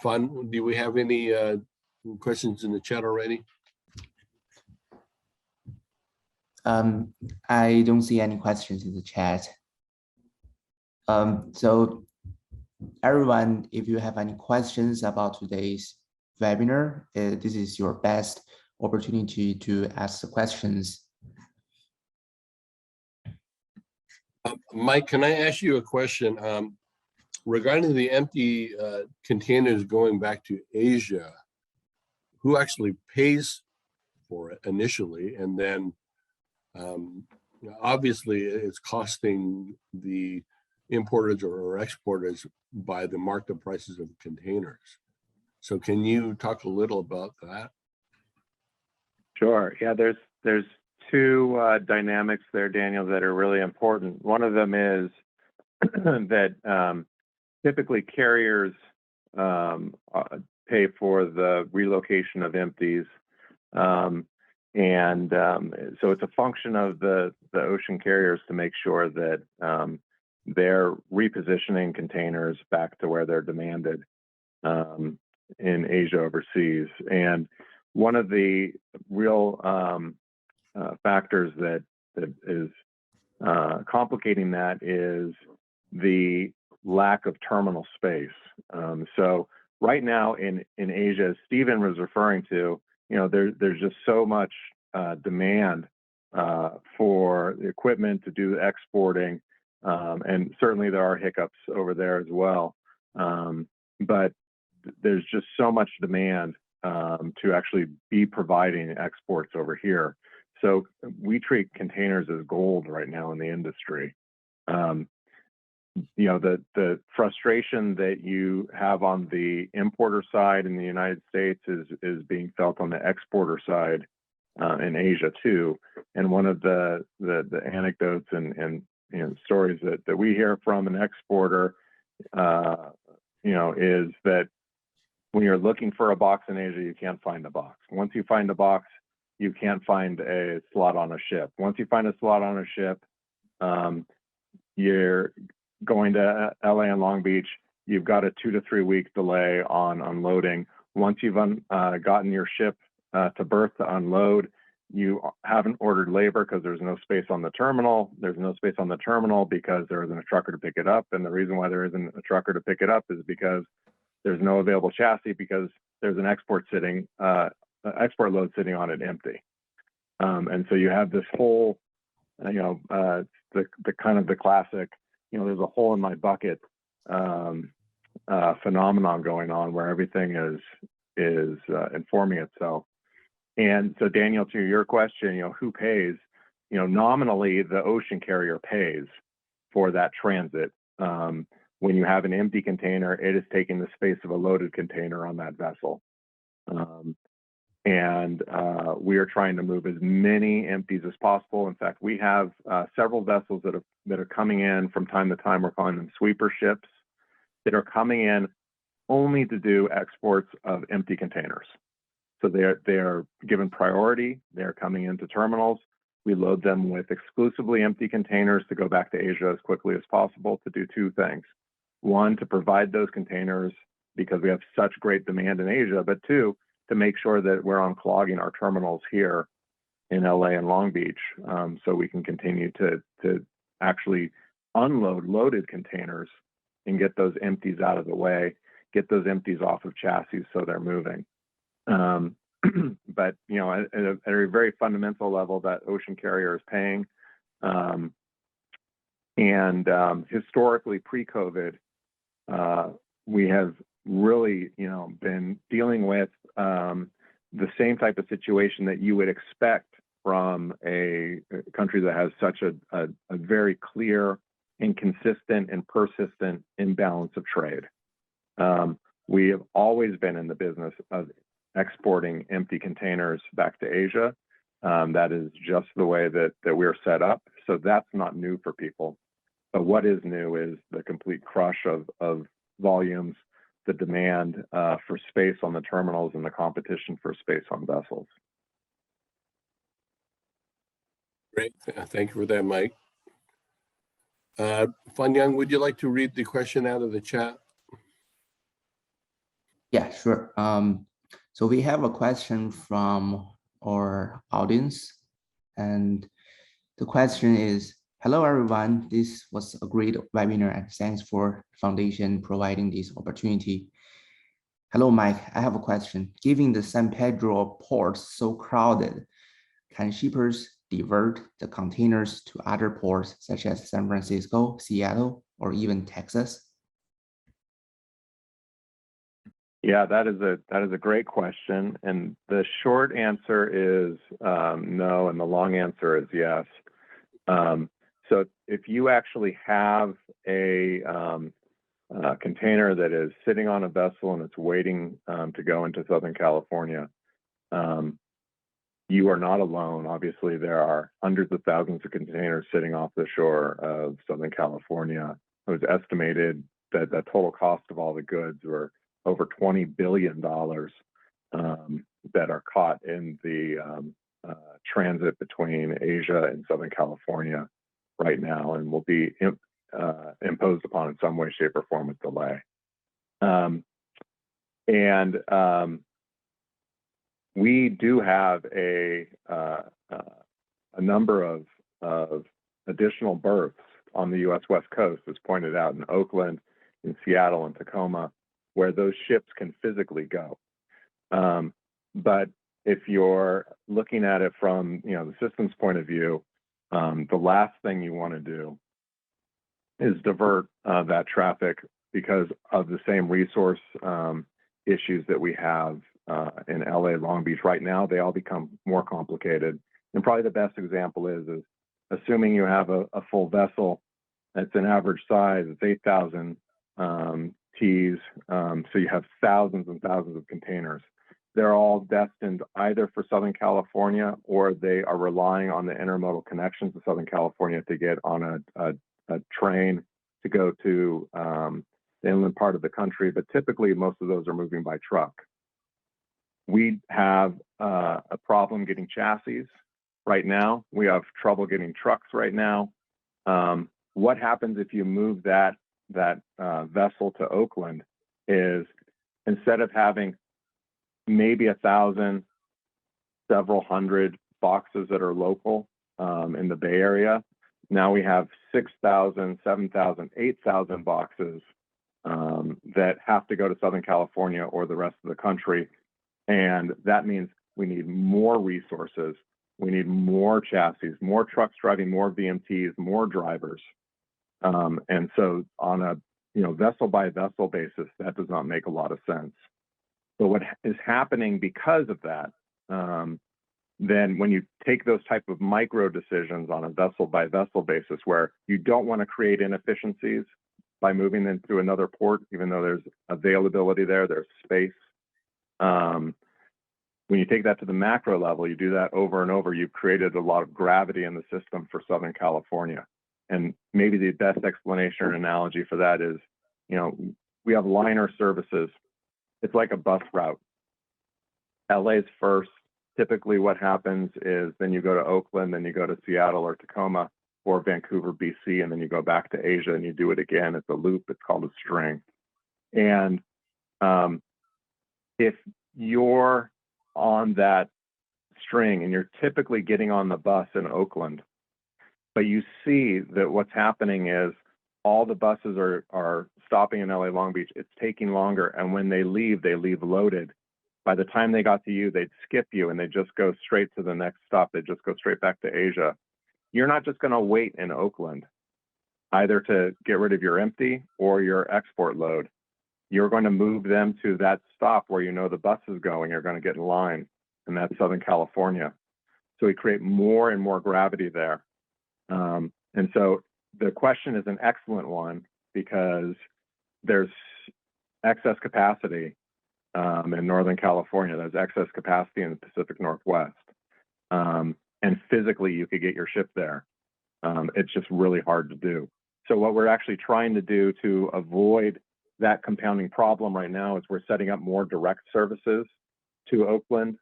Fan, do we have any questions in the chat already? I don't see any questions in the chat. So everyone, if you have any questions about today's webinar, this is your best opportunity to ask the questions. Mike, can I ask you a question? Regarding the empty containers going back to Asia, who actually pays for it initially? And then obviously it's costing the importers or exporters by the marked up prices of containers. So can you talk a little about that? Sure. Yeah, there's two dynamics there, Daniel, that are really important. One of them is that typically carriers pay for the relocation of empties. So it's a function of the ocean carriers to make sure that they're repositioning containers back to where they're demanded in Asia overseas. And one of the real factors that is complicating that is the lack of terminal space. So right now in Asia, as Stephen was referring to, there's just so much demand for the equipment to do exporting, and certainly there are hiccups over there as well. But there's just so much demand to actually be providing exports over here. So we treat containers as gold right now in the industry. The frustration that you have on the importer side in the United States is being felt on the exporter side in Asia too. And one of the anecdotes and stories that we hear from an exporter, is that when you're looking for a box in Asia, you can't find a box. Once you find a box, you can't find a slot on a ship. Once you find a slot on a ship, you're going to LA and Long Beach, you've got a 2 to 3 week delay on unloading. Once you've gotten your ship to berth to unload, you haven't ordered labor because there's no space on the terminal. There's no space on the terminal because there isn't a trucker to pick it up. And the reason why there isn't a trucker to pick it up is because there's no available chassis, because there's an export load sitting on it empty. And so you have this whole, the kind of the classic, there's a hole in my bucket phenomenon going on where everything is informing itself. And so Daniel, to your question, who pays? Nominally the ocean carrier pays for that transit. When you have an empty container, it is taking the space of a loaded container on that vessel. We are trying to move as many empties as possible. In fact, we have several vessels that are coming in from time to time. We're calling them sweeper ships that are coming in only to do exports of empty containers. So they are given priority. They're coming into terminals. We load them with exclusively empty containers to go back to Asia as quickly as possible to do two things. One, to provide those containers because we have such great demand in Asia, but two, to make sure that we're unclogging our terminals here in LA and Long Beach, so we can continue to actually unload loaded containers and get those empties out of the way, get those empties off of chassis so they're moving. But you know, at a very fundamental level, that ocean carrier is paying. Historically, pre-COVID, we have really, you know, been dealing with the same type of situation that you would expect from a country that has such a very clear and consistent and persistent imbalance of trade. We have always been in the business of exporting empty containers back to Asia. That is just the way that we're set up. So that's not new for people. But what is new is the complete crush of volumes, the demand for space on the terminals, and the competition for space on vessels. Great, thank you for that, Mike. Fan Yang, would you like to read the question out of the chat? Yeah, sure. So we have a question from our audience, and the question is, hello everyone, this was a great webinar and thanks for Foundation providing this opportunity. Hello Mike, I have a question. Given the San Pedro port so crowded, can shippers divert the containers to other ports such as San Francisco, Seattle, or even Texas? Yeah, that is a great question, and the short answer is no, and the long answer is yes. So if you actually have a container that is sitting on a vessel and it's waiting to go into Southern California, you are not alone. Obviously, there are hundreds of thousands of containers sitting off the shore of Southern California. It was estimated that the total cost of all the goods were over $20 billion that are caught in the transit between Asia and Southern California right now, and will be imposed upon in some way, shape, or form with delay. We do have a number of additional berths on the U.S. West Coast, as pointed out in Oakland, in Seattle, and Tacoma, where those ships can physically go. But if you're looking at it from, you know, the systems point of view, the last thing you want to do is divert that traffic because of the same resource issues that we have in LA, Long Beach. Right now, they all become more complicated. And probably the best example is assuming you have a full vessel that's an average size, it's 8,000 Ts, so you have thousands and thousands of containers. They're all destined either for Southern California, or they are relying on the intermodal connections to Southern California to get on a train to go to the inland part of the country. But typically, most of those are moving by truck. We have a problem getting chassis right now. We have trouble getting trucks right now. What happens if you move that vessel to Oakland is, instead of having maybe 1,000, several hundred boxes that are local in the Bay Area, now we have 6,000, 7,000, 8,000 boxes that have to go to Southern California or the rest of the country. And that means we need more resources. We need more chassis, more trucks driving more VMTs, more drivers. And so on a vessel by vessel basis, that does not make a lot of sense. But what is happening because of that, then when you take those type of micro decisions on a vessel by vessel basis, where you don't want to create inefficiencies by moving them to another port, even though there's availability there, there's space. When you take that to the macro level, you do that over and over, you've created a lot of gravity in the system for Southern California. And maybe the best explanation or analogy for that is, we have liner services. It's like a bus route. LA's first. Typically what happens is then you go to Oakland, then you go to Seattle or Tacoma or Vancouver, BC, and then you go back to Asia and you do it again. It's a loop. It's called a string. And if your on that string, and you're typically getting on the bus in Oakland, but you see that what's happening is all the buses are stopping in LA Long Beach. It's taking longer, and when they leave loaded. By the time they got to you, they'd skip you and they just go straight to the next stop. They just go straight back to Asia. You're not just going to wait in Oakland either to get rid of your empty or your export load. You're going to move them to that stop where you know the bus is going. You're going to get in line, and that's Southern California. So we create more and more gravity there. And so the question is an excellent one because there's excess capacity in Northern California. There's excess capacity in the Pacific Northwest. And physically, you could get your ship there. It's just really hard to do. So what we're actually trying to do to avoid that compounding problem right now is we're setting up more direct services to Oakland,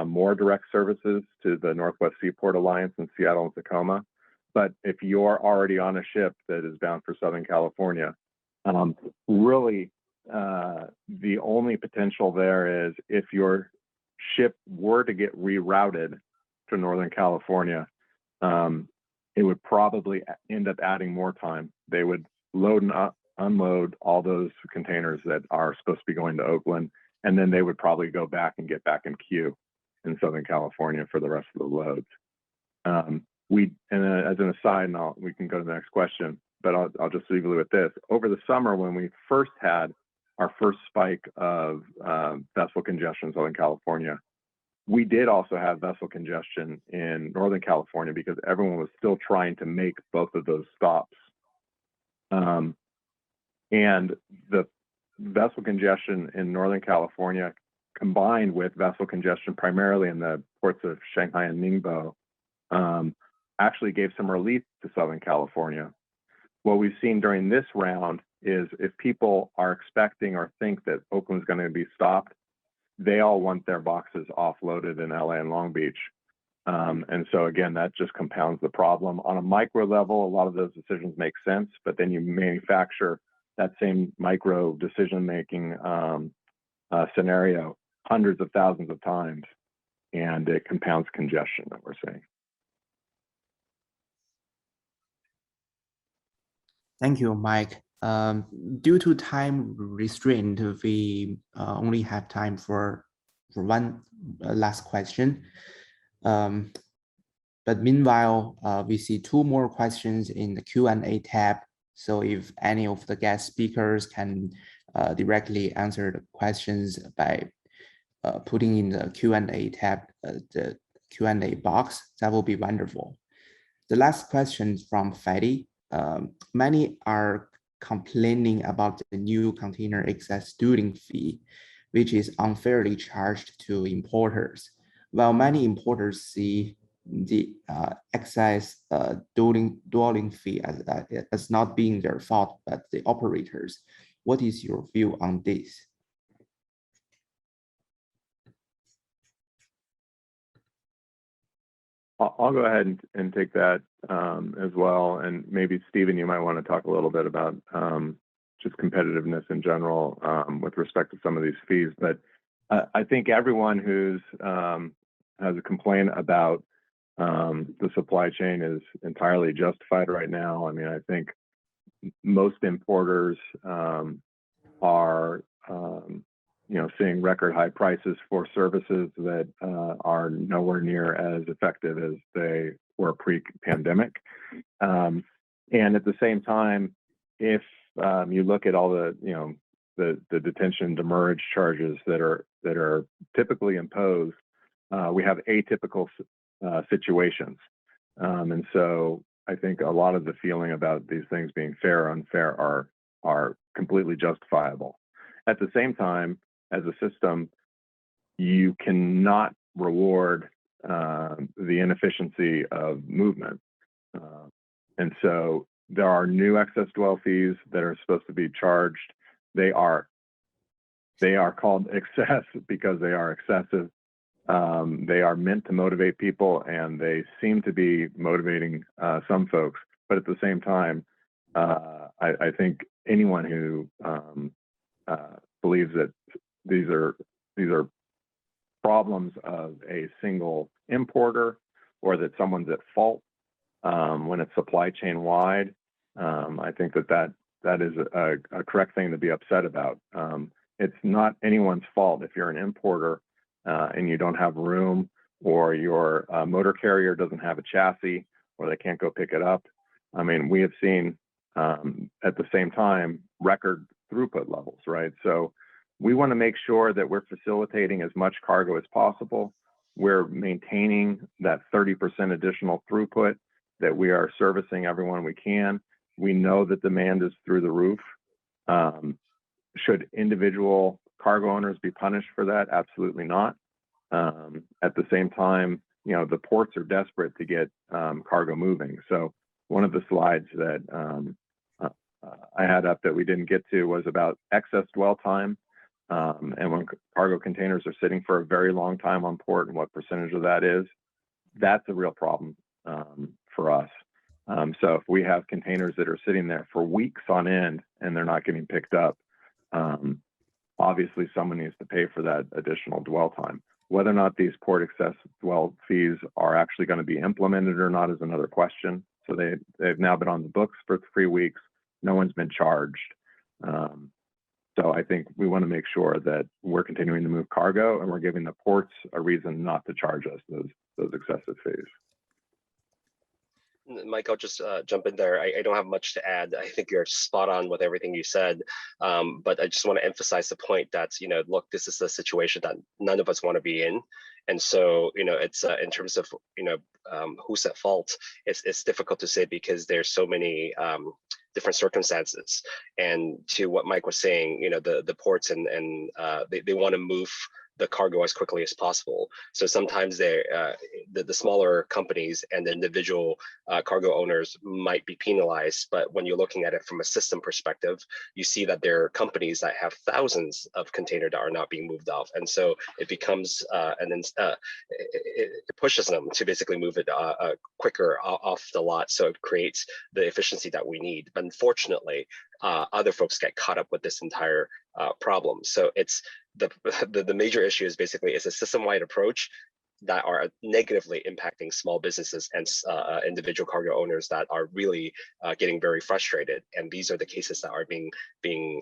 more direct services to the Northwest Seaport Alliance in Seattle and Tacoma. But if you're already on a ship that is bound for Southern California, really the only potential there is if your ship were to get rerouted to Northern California, it would probably end up adding more time. They would load and unload all those containers that are supposed to be going to Oakland, and then they would probably go back and get back in queue in Southern California for the rest of the loads. As an aside, and we can go to the next question, but I'll just leave you with this. Over the summer, when we first had our first spike of vessel congestion in Southern California, we did also have vessel congestion in Northern California because everyone was still trying to make both of those stops. And the vessel congestion in Northern California combined with vessel congestion primarily in the ports of Shanghai and Ningbo actually gave some relief to Southern California. What we've seen during this round is if people are expecting or think that Oakland's going to be stopped, they all want their boxes offloaded in LA and Long Beach. And so again, that just compounds the problem. On a micro level, a lot of those decisions make sense, but then you manufacture that same micro decision-making scenario hundreds of thousands of times, and it compounds congestion that we're seeing. Thank you, Mike. Due to time restraint, we only have time for one last question. But meanwhile, we see two more questions in the Q&A tab. So if any of the guest speakers can directly answer the questions by putting in the Q&A tab, the Q&A box, that will be wonderful. The last question is from Fatty. Many are complaining about the new container excess duty fee, which is unfairly charged to importers. While many importers see the excess dwelling fee as not being their fault, but the operators. What is your view on this? I'll go ahead and take that as well. And maybe Stephen, you might want to talk a little bit about just competitiveness in general with respect to some of these fees. But I think everyone who's has a complaint about the supply chain is entirely justified right now. I mean, I think most importers are seeing record high prices for services that are nowhere near as effective as they were pre-pandemic. And at the same time, if you look at all the the detention demurrage charges that are typically imposed, we have atypical situations. And so I think a lot of the feeling about these things being fair or unfair are completely justifiable. At the same time, as a system, you cannot reward the inefficiency of movement. And so there are new excess dwell fees that are supposed to be charged. They are called excess because they are excessive. They are meant to motivate people, and they seem to be motivating some folks. But at the same time, I think anyone who believes that these are problems of a single importer or that someone's at fault when it's supply chain wide. I think that is a correct thing to be upset about. It's not anyone's fault if you're an importer and you don't have room, or your motor carrier doesn't have a chassis, or they can't go pick it up. I mean, we have seen at the same time record throughput levels, right? So we want to make sure that we're facilitating as much cargo as possible. We're maintaining that 30% additional throughput, that we are servicing everyone we can. We know that demand is through the roof. Should individual cargo owners be punished for that? Absolutely not. At the same time, you know, the ports are desperate to get cargo moving. So one of the slides that I had up that we didn't get to was about excess dwell time. And when cargo containers are sitting for a very long time on port, and what percentage of that is, that's a real problem for us. So if we have containers that are sitting there for weeks on end and they're not getting picked up, obviously someone needs to pay for that additional dwell time. Whether or not these port access dwell fees are actually going to be implemented or not is another question. So they've now been on the books for 3 weeks. No one's been charged. So I think we want to make sure that we're continuing to move cargo and we're giving the ports a reason not to charge us those excessive fees. Mike, I'll just jump in there. I don't have much to add. I think you're spot on with everything you said. But I just want to emphasize the point that, you know, look, this is a situation that none of us want to be in. And so, you know, it's in terms of, you know, who's at fault, it's difficult to say because there's so many different circumstances. And to what Mike was saying, you know, the ports and they want to move the cargo as quickly as possible. So sometimes the smaller companies and the individual cargo owners might be penalized, but when you're looking at it from a system perspective, you see that there are companies that have thousands of containers that are not being moved off, and so it becomes it pushes them to basically move it quicker off the lot. So it creates the efficiency that we need. But unfortunately, other folks get caught up with this entire problem. So it's the major issue is basically it's a system-wide approach that are negatively impacting small businesses and individual cargo owners that are really getting very frustrated. And these are the cases that are being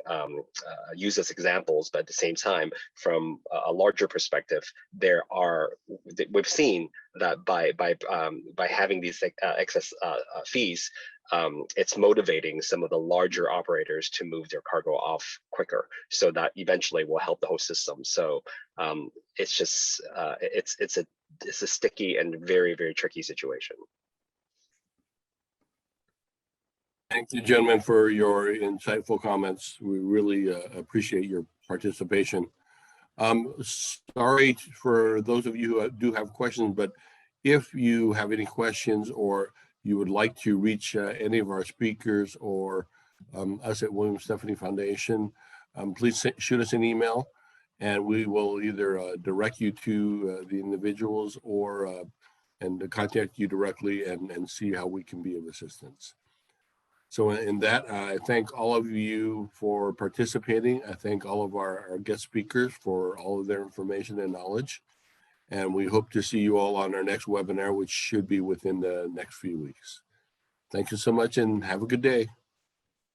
used as examples. But at the same time, from a larger perspective, we've seen that by having these excess fees, it's motivating some of the larger operators to move their cargo off quicker, so that eventually will help the whole system. So it's just it's a sticky and very, very tricky situation. Thank you, gentlemen, for your insightful comments. We really appreciate your participation. Sorry for those of you who do have questions, but if you have any questions or you would like to reach any of our speakers or us at William Stephanie Foundation, please shoot us an email and we will either direct you to the individuals or and contact you directly and see how we can be of assistance. So in that, I thank all of you for participating. I thank all of our guest speakers for all of their information and knowledge. And we hope to see you all on our next webinar, which should be within the next few weeks. Thank you so much and have a good day.